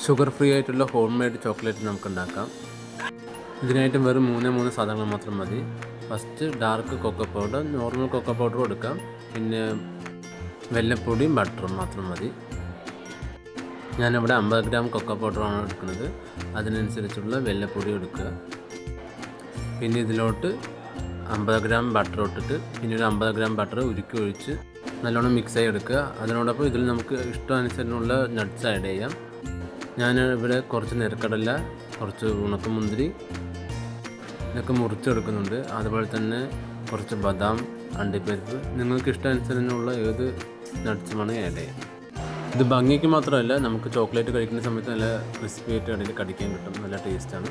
Sugar free ആയിട്ടുള്ള home made chocolate നമുക്ക് ഉണ്ടാക്കാം. ഇതിനായിട്ട് വെറും മൂന്ന് സാധനങ്ങൾ മാത്രം മതി. First dark cocoa powder, normal cocoa പൗഡറും എടുക്കാം, പിന്നെ വെല്ലപ്പൊടിയും ബട്ടറും മാത്രം മതി. ഞാനിവിടെ 50 ഗ്രാം കൊക്കോ പൗഡറാണ് എടുക്കുന്നത്. അതിനനുസരിച്ചുള്ള വെല്ലപ്പൊടി എടുക്കുക. പിന്നെ ഇതിലോട്ട് 50 ഗ്രാം ബട്ടർ ഇട്ടിട്ട് പിന്നെ ഒരു 50 ഗ്രാം ബട്ടർ ഉരുക്കി ഒഴിച്ച് നല്ലോണം മിക്സായി എടുക്കുക. അതിനോടൊപ്പം ഇതിൽ നമുക്ക് ഇഷ്ടാനുസരണമുള്ള നട്ട്സ് ആഡ് ചെയ്യാം. ഞാൻ ഇവിടെ കുറച്ച് നിലക്കടല, കുറച്ച് ഉണക്കമുന്തിരി ഇതൊക്കെ മുറിച്ചെടുക്കുന്നുണ്ട്. അതുപോലെ തന്നെ കുറച്ച് ബദാം, അണ്ടിപ്പരിപ്പ്, നിങ്ങൾക്ക് ഇഷ്ടാനുസരണമുള്ള ഏത് നട്ട്സുമാണ് ആഡ് ചെയ്യാം. ഇത് ഭംഗിക്ക് മാത്രമല്ല, നമുക്ക് ചോക്ലേറ്റ് കഴിക്കുന്ന സമയത്ത് നല്ല ക്രിസ്പി ആയിട്ട് ഇടയിൽ കടിക്കാൻ കിട്ടും, നല്ല ടേസ്റ്റാണ്.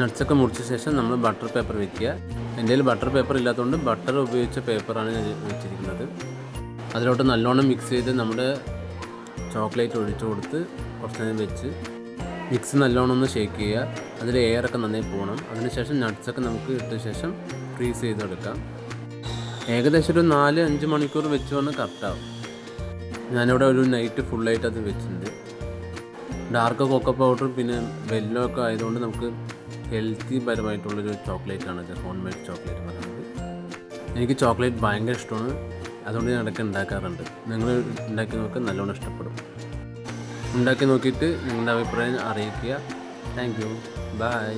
നട്ട്സൊക്കെ മുറിച്ച ശേഷം നമ്മൾ ബട്ടർ പേപ്പർ വയ്ക്കുക. എൻ്റെ കയ്യിൽ ബട്ടർ പേപ്പർ ഇല്ലാത്തതുകൊണ്ട് ബട്ടർ ഉപയോഗിച്ച പേപ്പറാണ് ഞാൻ വെച്ചിരിക്കുന്നത്. അതിലോട്ട് നല്ലോണം മിക്സ് ചെയ്ത് നമ്മുടെ ചോക്ലേറ്റ് ഒഴിച്ചു കൊടുത്ത് കുറച്ച് നേരം വെച്ച് മിക്സ് നല്ലോണം ഒന്ന് ഷേക്ക് ചെയ്യുക. അതിൽ എയറൊക്കെ നന്നായി പോകണം. അതിനുശേഷം നട്ട്സൊക്കെ നമുക്ക് ഇട്ട ശേഷം ഫ്രീസ് ചെയ്തെടുക്കാം. ഏകദേശം ഒരു 4-5 മണിക്കൂർ വെച്ച് വന്ന് കറക്റ്റാവും. ഞാനിവിടെ ഒരു നൈറ്റ് ഫുള്ളായിട്ട് അത് വെച്ചിട്ടുണ്ട്. ഡാർക്ക് കൊക്കോ പൗഡർ പിന്നെ വെല്ലോ ഒക്കെ ആയതുകൊണ്ട് നമുക്ക് ഹെൽത്തി പരമായിട്ടുള്ളൊരു ചോക്ലേറ്റാണിത്, ഹോം മെയ്ഡ് ചോക്ലേറ്റ് പറയുന്നത്. എനിക്ക് ചോക്ലേറ്റ് ഭയങ്കര ഇഷ്ടമാണ്, അതുകൊണ്ട് ഞാൻ ഇടയ്ക്ക് ഉണ്ടാക്കാറുണ്ട്. നിങ്ങൾ ഉണ്ടാക്കി നോക്കുക, നല്ലോണം ഇഷ്ടപ്പെടും. ഉണ്ടാക്കി നോക്കിയിട്ട് നിങ്ങളുടെ അഭിപ്രായം അറിയിക്കുക. Thank you, by.